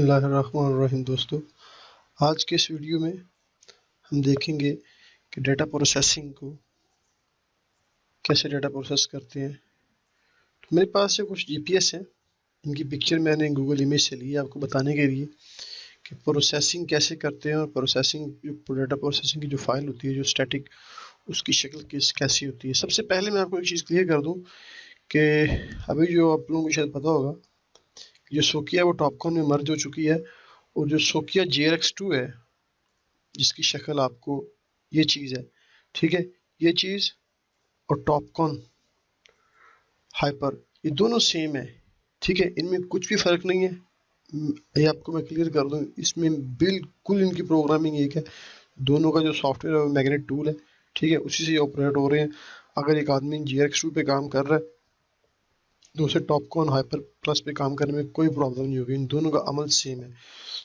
بسم اللہ الرحمن الرحیم دوستو، آج کے اس ویڈیو میں ہم دیکھیں گے کہ ڈیٹا پروسیسنگ کو کیسے ڈیٹا پروسیس کرتے ہیں۔ تو میرے پاس سے کچھ جی پی ایس ہیں، ان کی پکچر میں نے گوگل امیج سے لی ہے آپ کو بتانے کے لیے کہ پروسیسنگ کیسے کرتے ہیں، اور ڈیٹا پروسیسنگ کی جو فائل ہوتی ہے جو اسٹیٹک، اس کی شکل کیسی ہوتی ہے۔ سب سے پہلے میں آپ کو ایک چیز کلیئر کر دوں کہ ابھی جو آپ لوگوں کو شاید پتہ ہوگا، جو سوکیا وہ ٹاپ کون میں مرج ہو چکی ہے، اور جو سوکیا JRX2 ہے جس کی شکل آپ کو یہ چیز ہے، ٹھیک ہے، یہ چیز اور ٹاپ کون ہائپر یہ دونوں سیم ہے، ٹھیک ہے، ان میں کچھ بھی فرق نہیں ہے۔ یہ آپ کو میں کلیئر کر دوں، اس میں بالکل ان کی پروگرامنگ ایک ہے، دونوں کا جو سافٹ ویئر ہے وہ میگنیٹ ٹول ہے، ٹھیک ہے، اسی سے آپریٹ ہو رہے ہیں۔ اگر ایک آدمی JRX2 پہ کام کر رہا ہے تو اسے ٹاپ کون ہائپر پلس پہ کام کرنے میں کوئی پرابلم نہیں ہوگی، ان دونوں کا عمل سیم ہے۔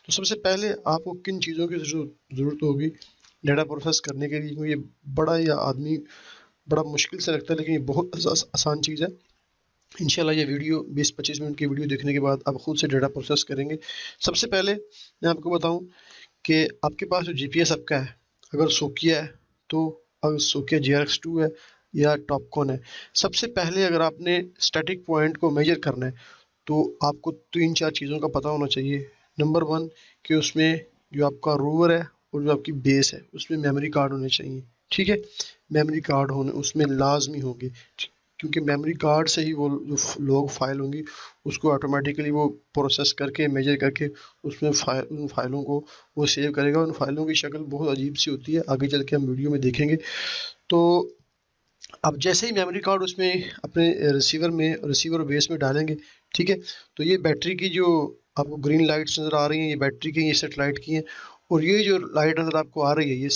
تو سب سے پہلے آپ کو کن چیزوں کی ضرورت ہوگی ڈیٹا پروسیس کرنے کے لیے، کیونکہ یہ بڑا مشکل سے لگتا ہے لیکن یہ بہت آسان چیز ہے۔ انشاءاللہ یہ ویڈیو 20-25 منٹ کی ویڈیو دیکھنے کے بعد آپ خود سے ڈیٹا پروسیس کریں گے۔ سب سے پہلے میں آپ کو بتاؤں کہ آپ کے پاس جو جی پی ایس آپ کا ہے، اگر سوکیا ہے تو اگر سوکیا JRX2 ہے یا ٹاپ کون ہے، سب سے پہلے اگر آپ نے اسٹیٹک پوائنٹ کو میجر کرنا ہے تو آپ کو 3-4 چیزوں کا پتہ ہونا چاہیے۔ نمبر 1 کہ اس میں جو آپ کا روور ہے اور جو آپ کی بیس ہے اس میں میموری کارڈ ہونے چاہیے، ٹھیک ہے، میموری کارڈ ہونے اس میں لازمی ہوں گے، کیونکہ میموری کارڈ سے ہی وہ جو لوگ فائل ہوں گی اس کو آٹومیٹیکلی وہ پروسیس کر کے میجر کر کے اس میں ان فائلوں کو وہ سیو کرے گا۔ ان فائلوں کی شکل بہت عجیب سی ہوتی ہے، آگے چل کے ہم ویڈیو میں دیکھیں گے۔ تو اب جیسے ہی میموری کارڈ اس میں اپنے ریسیور بیس میں ڈالیں گے، ٹھیک ہے، تو یہ بیٹری کی جو آپ کو گرین لائٹس نظر آ رہی ہیں، یہ بیٹری کی، یہ سیٹ لائٹ کی ہیں، اور یہ جو لائٹ نظر آپ کو آ رہی ہے یہ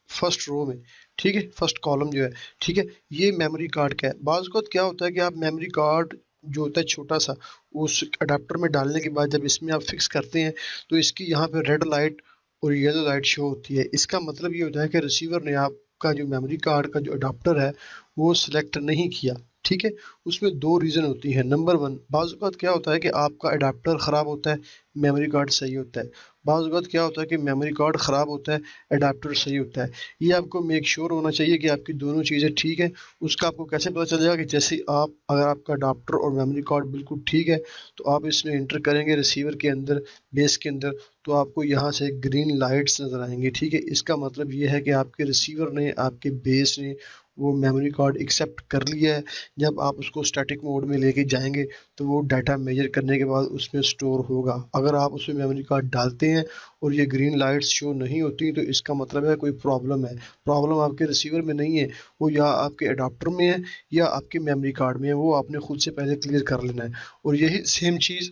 فرسٹ رو میں، ٹھیک ہے، فرسٹ کالم جو ہے، ٹھیک ہے، یہ میموری کارڈ کا ہے۔ بعض اوقات کیا ہوتا ہے کہ آپ میموری کارڈ جو ہوتا ہے چھوٹا سا، اس اڈاپٹر میں ڈالنے کے بعد جب اس میں آپ فکس کرتے ہیں تو اس کی یہاں پہ ریڈ لائٹ اور یلو لائٹ شو ہوتی ہے۔ اس کا مطلب یہ ہوتا ہے کہ ریسیور نے آپ کا جو میموری کارڈ کا جو اڈاپٹر ہے وہ سلیکٹ نہیں کیا، ٹھیک ہے۔ اس میں 2 ریزن ہوتی ہیں۔ نمبر 1، بعض اوقات کیا ہوتا ہے کہ آپ کا اڈاپٹر خراب ہوتا ہے، میموری کارڈ صحیح ہوتا ہے۔ بعض اوقات کیا ہوتا ہے کہ میموری کارڈ خراب ہوتا ہے، اڈاپٹر صحیح ہوتا ہے۔ یہ آپ کو میک شیور ہونا چاہیے کہ آپ کی دونوں چیزیں ٹھیک ہیں۔ اس کا آپ کو کیسے پتہ چلے گا کہ جیسے اگر آپ کا اڈاپٹر اور میموری کارڈ بالکل ٹھیک ہے تو آپ اس میں انٹر کریں گے ریسیور کے اندر، بیس کے اندر، تو آپ کو یہاں سے گرین لائٹس نظر آئیں گے، ٹھیک ہے۔ اس کا مطلب یہ ہے کہ آپ کے ریسیور نے، آپ کے بیس نے وہ میموری کارڈ ایکسیپٹ کر لیا ہے۔ جب آپ اس کو اسٹیٹک موڈ میں لے کے جائیں گے تو وہ ڈیٹا میجر کرنے کے بعد اس میں سٹور ہوگا۔ اگر آپ اس میں میموری کارڈ ڈالتے ہیں اور یہ گرین لائٹس شو نہیں ہوتی تو اس کا مطلب ہے کوئی پرابلم ہے۔ پرابلم آپ کے ریسیور میں نہیں ہے، وہ یا آپ کے اڈاپٹر میں ہے یا آپ کے میموری کارڈ میں ہے، وہ آپ نے خود سے پہلے کلیئر کر لینا ہے۔ اور یہی سیم چیز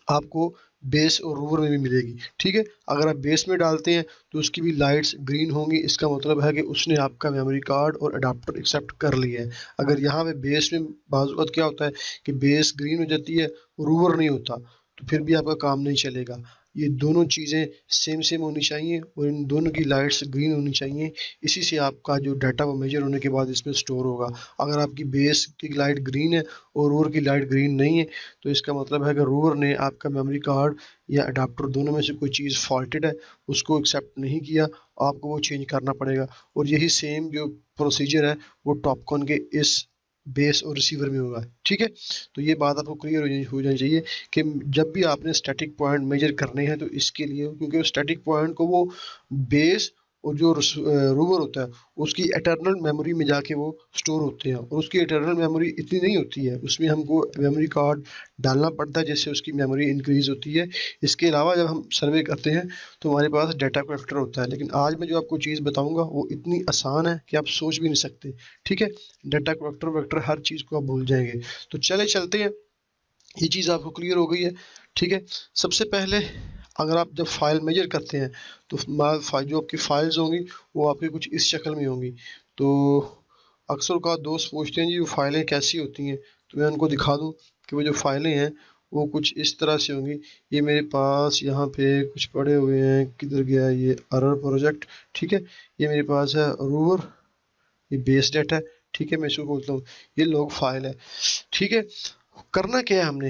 آپ کو بیس اور روور میں بھی ملے گی، ٹھیک ہے۔ اگر آپ بیس میں ڈالتے ہیں تو اس کی بھی لائٹس گرین ہوں گی، اس کا مطلب ہے کہ اس نے آپ کا میموری کارڈ اور اڈاپٹر ایکسیپٹ کر لیا ہے۔ اگر یہاں پہ بیس میں بعض اوقات کیا ہوتا ہے کہ بیس گرین ہو جاتی ہے، روور نہیں ہوتا، تو پھر بھی آپ کا کام نہیں چلے گا۔ یہ دونوں چیزیں سیم ہونی چاہیے اور ان دونوں کی لائٹس گرین ہونی چاہیے، اسی سے آپ کا جو ڈیٹا وہ میجر ہونے کے بعد اس میں سٹور ہوگا۔ اگر آپ کی بیس کی لائٹ گرین ہے اور روور کی لائٹ گرین نہیں ہے تو اس کا مطلب ہے کہ روور نے آپ کا میموری کارڈ یا اڈاپٹر دونوں میں سے کوئی چیز فالٹڈ ہے، اس کو ایکسیپٹ نہیں کیا، آپ کو وہ چینج کرنا پڑے گا۔ اور یہی سیم جو پروسیجر ہے وہ ٹاپ کون کے اس بیس اور ریسیور میں ہوگا، ٹھیک ہے۔ تو یہ بات آپ کو کلیئر ہو جانی چاہیے کہ جب بھی آپ نے اسٹیٹک پوائنٹ میجر کرنے ہیں تو اس کے لیے، کیونکہ اسٹیٹک پوائنٹ کو وہ بیس اور جو روور ہوتا ہے اس کی اٹرنل میموری میں جا کے وہ سٹور ہوتے ہیں، اور اس کی اٹرنل میموری اتنی نہیں ہوتی ہے، اس میں ہم کو میموری کارڈ ڈالنا پڑتا ہے جس سے اس کی میموری انکریز ہوتی ہے۔ اس کے علاوہ جب ہم سروے کرتے ہیں تو ہمارے پاس ڈیٹا کلیکٹر ہوتا ہے، لیکن آج میں جو آپ کو چیز بتاؤں گا وہ اتنی آسان ہے کہ آپ سوچ بھی نہیں سکتے، ٹھیک ہے۔ ڈیٹا کلیکٹر ہر چیز کو آپ بھول جائیں گے۔ تو چلتے ہیں، یہ چیز آپ کو کلیئر ہو گئی ہے، ٹھیک ہے۔ سب سے پہلے اگر آپ جب فائل میجر کرتے ہیں تو جو آپ کی فائلز ہوں گی وہ آپ کی کچھ اس شکل میں ہوں گی۔ تو اکثر اوقات دوست پوچھتے ہیں جی وہ فائلیں کیسی ہوتی ہیں، تو میں ان کو دکھا دوں کہ وہ جو فائلیں ہیں وہ کچھ اس طرح سے ہوں گی۔ یہ میرے پاس یہاں پہ کچھ پڑے ہوئے ہیں، کدھر گیا یہ ارر پروجیکٹ، ٹھیک ہے۔ یہ میرے پاس ہے روور، یہ بیس ڈیٹا ہے، ٹھیک ہے، میں اس کو بولتا ہوں یہ لوگ فائل ہے، ٹھیک ہے۔ کرنا کیا ہے ہم نے،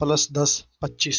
+ 10 25,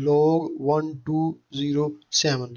log1207,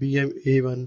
BMA1।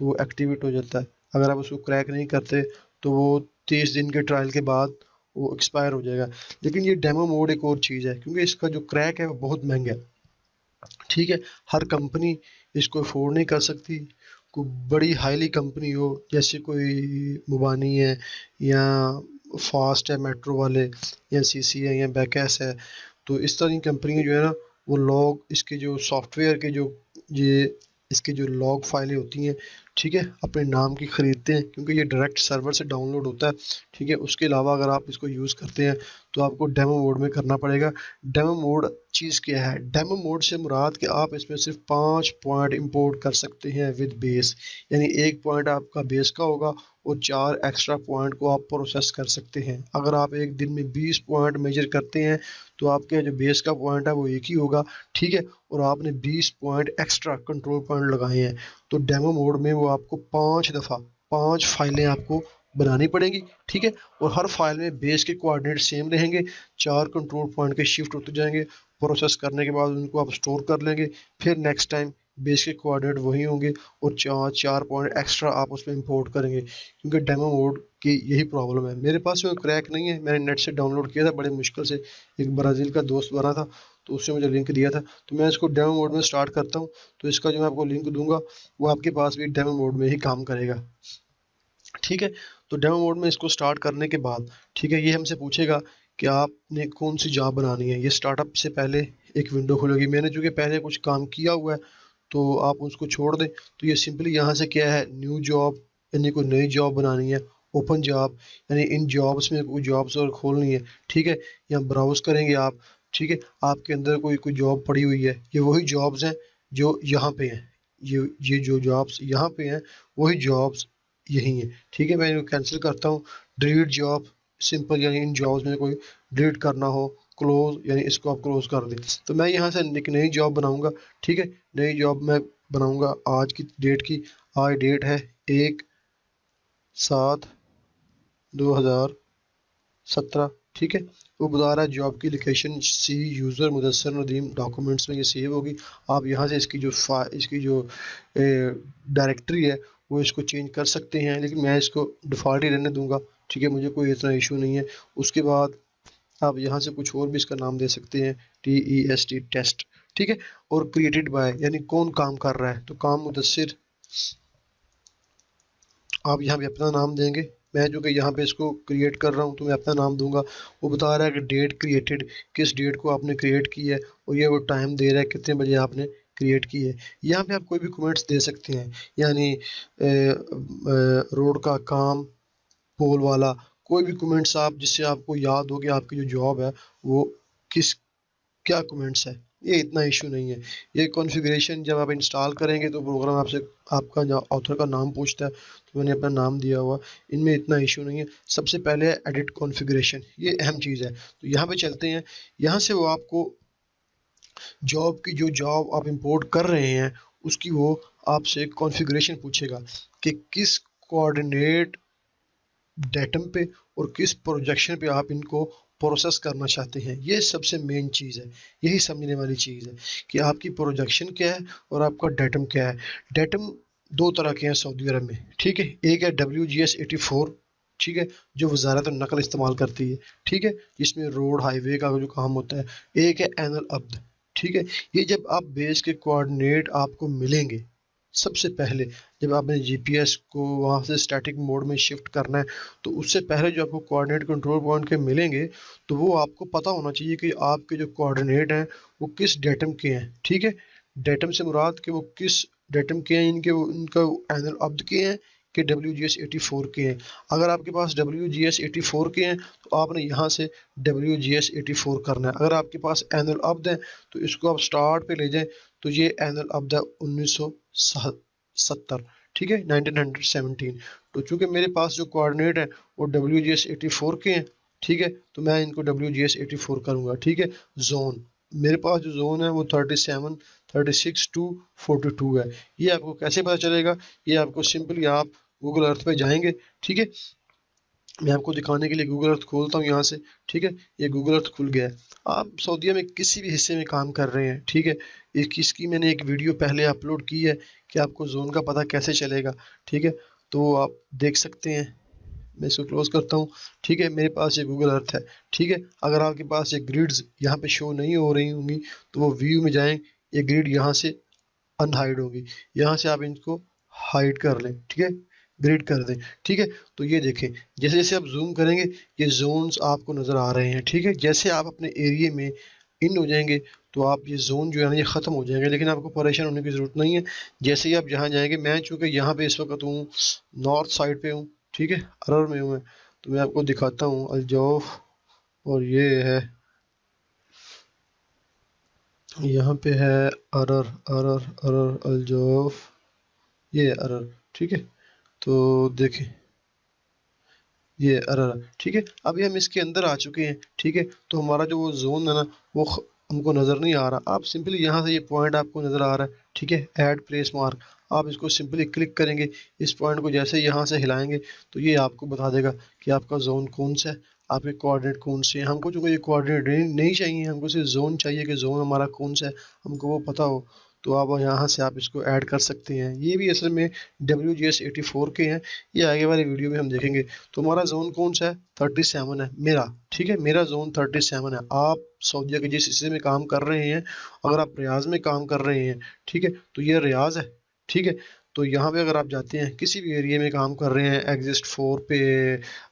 تو وہ ایکٹیویٹ ہو جاتا ہے. اگر آپ اس کو کریک نہیں کرتے تو وہ 30 دن کے ٹرائل کے بعد وہ ایکسپائر ہو جائے گا. لیکن یہ ڈیمو موڈ ایک اور چیز ہے کیونکہ اس کا جو کریک ہے وہ بہت مہنگا ہے. ٹھیک ہے، ہر کمپنی اس کو افورڈ نہیں کر سکتی. کوئی بڑی ہائیلی کمپنی ہو جیسے کوئی مبانی ہے یا فاسٹ ہے میٹرو والے یا سی سی ہے یا بیکیس ہے، تو اس طرح کی کمپنی جو ہے نا وہ لاگ اس کے جو سافٹ ویئر کے جو یہ اس کی جو لاگ فائلیں ہوتی ہیں، ٹھیک ہے، اپنے نام کی خریدتے ہیں کیونکہ یہ ڈائریکٹ سرور سے ڈاؤن لوڈ ہوتا ہے. ٹھیک ہے، اس کے علاوہ اگر آپ اس کو یوز کرتے ہیں تو آپ کو ڈیمو موڈ میں کرنا پڑے گا. ڈیمو موڈ چیز کیا ہے؟ ڈیمو موڈ سے مراد کہ آپ اس میں صرف 5 پوائنٹ امپورٹ کر سکتے ہیں ود بیس، یعنی 1 پوائنٹ آپ کا بیس کا ہوگا اور 4 ایکسٹرا پوائنٹ کو آپ پروسیس کر سکتے ہیں. اگر آپ ایک دن میں 20 پوائنٹ میجر کرتے ہیں تو آپ کے جو بیس کا پوائنٹ ہے وہ ایک ہی ہوگا. ٹھیک ہے، اور آپ نے 20 پوائنٹ ایکسٹرا کنٹرول پوائنٹ لگائے ہیں تو ڈیمو موڈ میں وہ آپ کو 5 دفعہ 5 فائلیں آپ کو بنانی پڑیں گی. ٹھیک ہے، اور ہر فائل میں بیس کے کوآرڈینیٹ سیم رہیں گے. 4 کنٹرول پوائنٹ کے شفٹ ہوتے جائیں گے. پروسیس کرنے کے بعد ان کو آپ اسٹور کر لیں گے. پھر نیکسٹ ٹائم بیس کے کوآرڈینیٹ وہی ہوں گے اور 4 پوائنٹ ایکسٹرا آپ اس میں امپورٹ کریں گے. کیونکہ ڈیمو موڈ کی یہی پرابلم ہے. میرے پاس وہ کریک نہیں ہے، میں نے نیٹ سے ڈاؤن لوڈ کیا تھا بڑے مشکل سے. ایک برازیل کا دوست بنا تھا تو اس سے مجھے لنک دیا تھا. تو میں اس کو ڈیمو موڈ میں سٹارٹ کرتا ہوں تو اس کا جو میں آپ کو لنک دوں گا وہ آپ کے پاس بھی ڈیمو موڈ میں ہی کام کرے گا. ٹھیک ہے، تو ڈیمو موڈ میں اس کو سٹارٹ کرنے کے بعد ٹھیک ہے یہ ہم سے پوچھے گا کہ آپ نے کون سی جاب بنانی ہے. یہ سٹارٹ اپ سے پہلے ایک ونڈو کھلے گی. میں نے چونکہ پہلے کچھ کام کیا ہوا ہے تو آپ اس کو چھوڑ دیں. تو یہ سمپلی یہاں سے کیا ہے، نیو جاب یعنی کوئی نئی جاب بنانی ہے. اوپن جاب یعنی ان جابس میں کوئی جابس اور کھولنی ہے. ٹھیک ہے، یا براؤز کریں گے آپ. ٹھیک ہے، آپ کے اندر کوئی جاب پڑی ہوئی ہے، یہ وہی جابس ہیں جو یہاں پہ ہیں. یہ جو جابس یہاں پہ ہیں وہی جابس یہی ہیں. ٹھیک ہے، میں انہیں کینسل کرتا ہوں. ڈیلیٹ جاب سمپل یعنی ان جابس میں کوئی ڈیلیٹ کرنا ہو. کلوز یعنی اس کو آپ کلوز کر دیں. تو میں یہاں سے ایک نئی جاب بناؤں گا. ٹھیک ہے، نئی جاب میں بناؤں گا آج کی ڈیٹ کی. آج ڈیٹ ہے 1/7/2017. ٹھیک ہے، وہ بتا رہا ہے جاب کی لوکیشن سی یوزر مدثر ندیم ڈاکومنٹس میں یہ سیو ہوگی. آپ یہاں سے اس کی جو ڈائریکٹری ہے وہ اس کو چینج کر سکتے ہیں، لیکن میں اس کو ڈیفالٹ ہی رہنے دوں گا. ٹھیک ہے، مجھے کوئی اتنا ایشو نہیں ہے. اس کے بعد آپ یہاں سے کچھ اور بھی اس کا نام دے سکتے ہیں، TEST ٹیسٹ. ٹھیک ہے، اور کریٹڈ بائی یعنی کون کام کر رہا ہے تو کام مدثر آپ یہاں پہ اپنا نام دیں گے. میں جو کہ یہاں پہ اس کو کریٹ کر رہا ہوں تو میں اپنا نام دوں گا. وہ بتا رہا ہے کہ ڈیٹ کریٹڈ، کس ڈیٹ کو آپ نے کریٹ کی ہے اور یہ وہ ٹائم دے رہا ہے کتنے بجے آپ نے کریٹ کی ہے. یہاں پہ آپ کوئی بھی کمنٹس دے سکتے ہیں، یعنی روڈ کا کام، پول والا، کوئی بھی کمنٹس آپ جس سے آپ کو یاد ہو کہ آپ کی جو جاب ہے وہ کیا کمنٹس ہے. یہ اتنا ایشو نہیں ہے. یہ کانفیگریشن جب آپ انسٹال کریں گے تو پروگرام آپ کا آتھر کا نام پوچھتا ہے تو میں نے اپنا نام دیا ہوا. ان میں اتنا ایشو نہیں ہے. سب سے پہلے ایڈٹ کانفیگریشن، یہ اہم چیز ہے. تو یہاں پہ چلتے ہیں. یہاں سے وہ آپ کو جاب کی جو جاب آپ امپورٹ کر رہے ہیں اس کی وہ آپ سے کانفیگریشن پوچھے گا کہ کس کوآرڈینیٹ ڈیٹم پہ اور کس پروجیکشن پہ آپ ان کو پروسیس کرنا چاہتے ہیں. یہ سب سے مین چیز ہے، یہی سمجھنے والی چیز ہے کہ آپ کی پروجیکشن کیا ہے اور آپ کا ڈیٹم کیا ہے. ڈیٹم 2 طرح کے ہیں سعودی عرب میں. ٹھیک ہے، ایک ہے WGS84. ٹھیک ہے، جو وزارت النقل استعمال کرتی ہے. ٹھیک ہے، جس میں روڈ ہائی وے کا جو کام ہوتا ہے. ایک ہے عین العبد. ٹھیک ہے، یہ جب آپ بیس کے کوآرڈینیٹ آپ کو ملیں گے سب سے پہلے جب آپ نے GPS کو وہاں سے اسٹیٹک موڈ میں شفٹ کرنا ہے تو اس سے پہلے جو آپ کو کوآرڈینیٹ کنٹرول پوائنٹ کے ملیں گے تو وہ آپ کو پتہ ہونا چاہیے کہ آپ کے جو کوآرڈینیٹ ہیں وہ کس ڈیٹم کے ہیں. ٹھیک ہے، ڈیٹم سے مراد کہ وہ کس ڈیٹم کے ہیں، ان کا عین العبد کے ہیں کہ WGS84 کے ہیں. اگر آپ کے پاس WGS84 کے ہیں تو آپ نے یہاں سے WGS84 کرنا ہے. اگر آپ کے پاس عین العبد ہے تو اس کو آپ سٹارٹ پہ لے جائیں تو یہ عین العبد 1970. ٹھیک ہے، 1917. تو چونکہ میرے پاس جو کوآرڈینیٹ ہیں وہ WGS84 کے ہیں. ٹھیک ہے، تو میں ان کو WGS84 کروں گا. ٹھیک ہے، زون میرے پاس جو زون ہے وہ 37 36 to 42 ہے. یہ آپ کو کیسے پتہ چلے گا؟ یہ آپ کو سمپلی آپ گوگل ارتھ پہ جائیں گے. ٹھیک ہے، میں آپ کو دکھانے کے لیے گوگل ارتھ کھولتا ہوں یہاں سے، ٹھیک ہے، یہ گوگل ارتھ کھل گیا ہے۔ آپ سعودیہ میں کسی بھی حصے میں کام کر رہے ہیں، ٹھیک ہے، اس کی میں نے ایک ویڈیو پہلے اپلوڈ کی ہے کہ آپ کو زون کا پتہ کیسے چلے گا، ٹھیک ہے، تو آپ دیکھ سکتے ہیں۔ میں اس کو کلوز کرتا ہوں، ٹھیک ہے، میرے پاس یہ گوگل ارتھ ہے، ٹھیک ہے۔ اگر آپ کے پاس یہ گریڈز یہاں پہ شو نہیں ہو رہی ہوں گی تو وہ ویو میں جائیں، یہ گریڈ یہاں سے ان ہائڈ ہوگی، یہاں سے آپ ان کو ہائڈ کر لیں، ٹھیک ہے، گریڈ کر دیں، ٹھیک ہے۔ تو یہ دیکھیں جیسے جیسے آپ زوم کریں گے یہ زونز آپ کو نظر آ رہے ہیں، ٹھیک ہے۔ جیسے آپ اپنے ایریے میں ان ہو جائیں گے تو آپ یہ زون جو ہے نا یہ ختم ہو جائیں گے، لیکن آپ کو پریشان ہونے کی ضرورت نہیں ہے۔ جیسے ہی آپ جہاں جائیں گے، میں چونکہ یہاں پہ اس وقت ہوں نارتھ سائڈ پہ ہوں، ٹھیک ہے، ارر میں ہوں میں، تو میں آپ کو دکھاتا ہوں الجوف، اور یہ ہے یہاں پہ ہے ارر ارر ارر الجوف، یہ ارر، ٹھیک ہے۔ تو دیکھیں یہ ارر، ٹھیک ہے، ابھی ہم اس کے اندر آ چکے ہیں، ٹھیک ہے۔ تو ہمارا جو وہ زون ہے نا وہ ہم کو نظر نہیں آ رہا۔ آپ سمپلی یہاں سے یہ پوائنٹ آپ کو نظر آ رہا ہے، ٹھیک ہے، ایڈ پلیس مارک، آپ اس کو سمپلی کلک کریں گے، اس پوائنٹ کو جیسے یہاں سے ہلائیں گے تو یہ آپ کو بتا دے گا کہ آپ کا زون کون سا ہے، آپ کے کوآرڈینیٹ کون سے ہیں۔ ہم کو جو یہ کوآرڈینیٹ نہیں چاہیے، ہم کو صرف زون چاہیے کہ زون ہمارا کون سا ہے، ہم کو وہ پتہ ہو، تو آپ یہاں سے آپ اس کو ایڈ کر سکتے ہیں۔ یہ بھی اصل میں WGS84 کے ہیں، یہ آگے والی ویڈیو میں ہم دیکھیں گے۔ تو ہمارا زون کون سا ہے؟ 37 ہے میرا، ٹھیک ہے، میرا زون 37 ہے۔ آپ سعودیہ کے جس حصے میں کام کر رہے ہیں، اگر آپ ریاض میں کام کر رہے ہیں، ٹھیک ہے، تو یہ ریاض ہے، ٹھیک ہے۔ تو یہاں پہ اگر آپ جاتے ہیں کسی بھی ایریے میں کام کر رہے ہیں، ایگزسٹ 4 پہ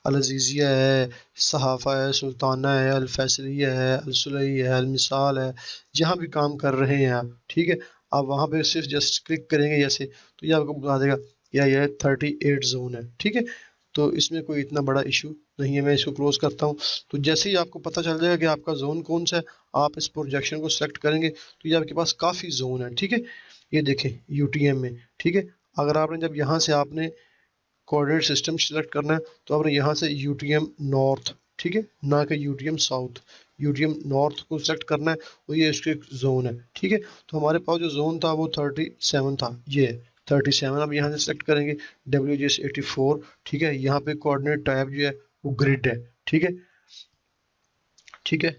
العزیزیہ ہے، صحافہ ہے، سلطانہ ہے، الفیصلیہ ہے، الصلحی ہے، المثال ہے، جہاں بھی کام کر رہے ہیں آپ، ٹھیک ہے، آپ وہاں پہ صرف جسٹ کلک کریں گے جیسے، تو یہ آپ کو بتا دے گا یہ 38 زون ہے، ٹھیک ہے۔ تو اس میں کوئی اتنا بڑا ایشو نہیں ہے۔ میں اس کو کلوز کرتا ہوں۔ تو جیسے ہی آپ کو پتہ چل جائے گا کہ آپ کا زون کون سا ہے، آپ اس پروجیکشن کو سلیکٹ کریں گے تو یہ آپ کے پاس کافی زون ہے، ٹھیک ہے۔ یہ دیکھیں UTM میں، ٹھیک ہے، اگر آپ نے جب یہاں سے آپ نے کوآرڈینیٹ سسٹم سلیکٹ کرنا ہے تو آپ نے یہاں سے UTM نارتھ، ٹھیک ہے، نہ کہ UTM ساؤتھ، UTM نارتھ کو سلیکٹ کرنا ہے، اور یہ اس کے زون ہے، ٹھیک ہے۔ تو ہمارے پاس جو زون تھا وہ 37 تھا، یہ ہے 37۔ اب یہاں سے سلیکٹ کریں گے WGS84، ٹھیک ہے، یہاں پہ کوآرڈینیٹ ٹائپ جو ہے وہ گریڈ ہے، ٹھیک ہے، ٹھیک ہے،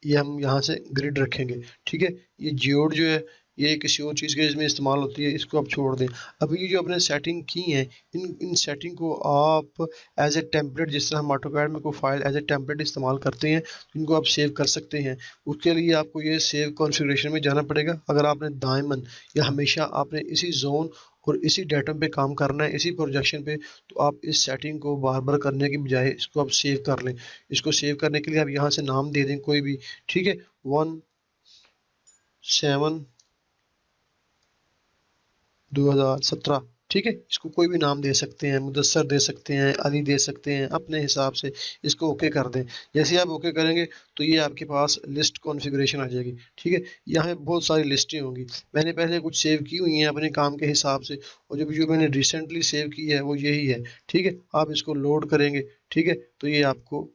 یہ ہم یہاں سے گریڈ رکھیں گے، ٹھیک ہے۔ یہ جیوڈ جو ہے یہ کسی اور چیز کے اس میں استعمال ہوتی ہے، اس کو آپ چھوڑ دیں۔ اب یہ جو آپ نے سیٹنگ کی ہیں ان سیٹنگ کو آپ ایز اے ٹیمپلیٹ، جس طرح ہم آٹوکیڈ میں کوئی فائل ایز اے ٹیمپلیٹ استعمال کرتے ہیں، ان کو آپ سیو کر سکتے ہیں۔ اس کے لیے آپ کو یہ سیو کانفیگریشن میں جانا پڑے گا۔ اگر آپ نے دائمن یا ہمیشہ آپ نے اسی زون اور اسی ڈیٹم پہ کام کرنا ہے، اسی پروجیکشن پہ، تو آپ اس سیٹنگ کو بار بار کرنے کی بجائے اس کو آپ سیو کر لیں۔ اس کو سیو کرنے کے لیے آپ یہاں سے نام دے دیں کوئی بھی، ٹھیک ہے، 1/7/2017، ٹھیک ہے، اس کو کوئی بھی نام دے سکتے ہیں، مدثر دے سکتے ہیں، علی دے سکتے ہیں، اپنے حساب سے اس کو اوکے کر دیں۔ جیسے آپ اوکے کریں گے تو یہ آپ کے پاس لسٹ کانفیگریشن آ جائے گی، ٹھیک ہے۔ یہاں بہت ساری لسٹیں ہوں گی، میں نے پہلے کچھ سیو کی ہوئی ہیں اپنے کام کے حساب سے، اور جو میں نے ریسنٹلی سیو کی ہے وہ یہی ہے، ٹھیک ہے۔ آپ اس کو لوڈ کریں گے، ٹھیک ہے، تو یہ آپ کو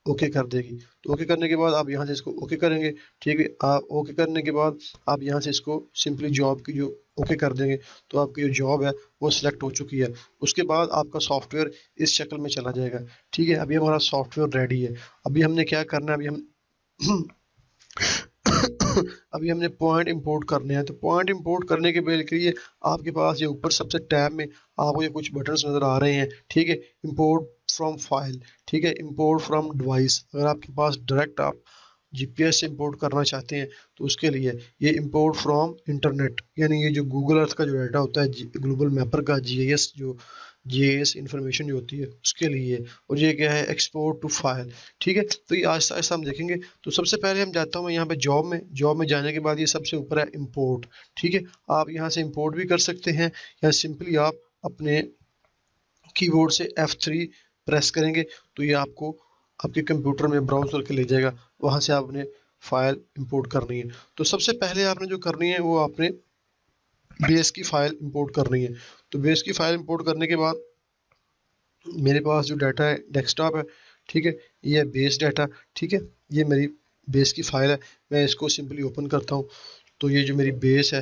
اوکے کر دے گی۔ تو اوکے کرنے کے بعد آپ یہاں سے اس کو اوکے کریں گے، ٹھیک ہے۔ آپ اوکے کرنے کے بعد آپ یہاں سے اس کو سمپلی جاب کی جو اوکے کر دیں گے تو آپ کی جو جاب ہے وہ سلیکٹ ہو چکی ہے۔ اس کے بعد آپ کا سافٹ ویئر اس شکل میں چلا جائے گا، ٹھیک ہے۔ ابھی ہمارا سافٹ ویئر ریڈی ہے۔ ابھی ہم نے کیا کرنا ہے، ابھی ہم نے پوائنٹ امپورٹ کرنے ہیں۔ تو پوائنٹ امپورٹ کرنے کے لیے آپ کے پاس یہ اوپر سب سے ٹیب میں آپ کو یہ کچھ بٹنز نظر آ رہے ہیں، ٹھیک ہے۔ امپورٹ فرام فائل، ٹھیک ہے، امپورٹ فرام ڈیوائس، اگر آپ کے پاس ڈائریکٹ آپ GPS سے امپورٹ کرنا چاہتے ہیں تو اس کے لیے یہ امپورٹ فرام انٹرنیٹ، یعنی یہ جو گوگل ارتھ کا جو ڈیٹا ہوتا ہے گلوبل میپر کا GIS انفارمیشن جو ہوتی ہے اس کے لیے، اور یہ کیا ہے ایکسپورٹ ٹو فائل، ٹھیک ہے۔ تو یہ آہستہ آہستہ ہم دیکھیں گے۔ تو سب سے پہلے ہم جاتا ہوں یہاں پہ جاب میں جانے کے بعد یہ سب سے اوپر ہے امپورٹ، ٹھیک ہے۔ آپ یہاں سے امپورٹ بھی کر سکتے ہیں، یا سمپلی آپ اپنے کی بورڈ سے F3 پریس کریں گے تو یہ آپ کو آپ کے کمپیوٹر میں براؤز کر کے لے جائے گا، وہاں سے آپ نے فائل امپورٹ کرنی ہے۔ تو سب سے پہلے آپ نے جو کرنی ہے وہ آپ نے بیس کی فائل امپورٹ کرنی ہے۔ تو بیس کی فائل امپورٹ کرنے کے بعد میرے پاس جو ڈیٹا ہے ڈیسک ٹاپ ہے، ٹھیک ہے، یہ ہے بیس ڈیٹا، ٹھیک ہے، یہ میری بیس کی فائل ہے۔ میں اس کو سمپلی اوپن کرتا ہوں تو یہ جو میری بیس ہے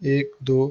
1 2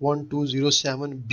1207B,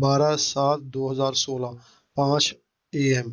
12/7/2016 5 AM।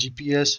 GPS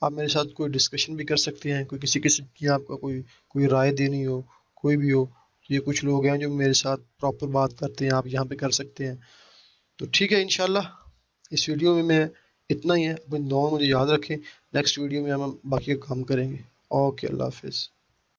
آپ میرے ساتھ کوئی ڈسکشن بھی کر سکتے ہیں، کوئی کسی قسم کی آپ کا کوئی رائے دینی ہو، کوئی بھی ہو. یہ کچھ لوگ ہیں جو میرے ساتھ پراپر بات کرتے ہیں، آپ یہاں پہ کر سکتے ہیں. تو ٹھیک ہے، انشاءاللہ اس ویڈیو میں اتنا ہی ہے. اپنی دعاؤں مجھے یاد رکھیں. نیکسٹ ویڈیو میں ہم باقی کا کام کریں گے. اوکے، اللہ حافظ.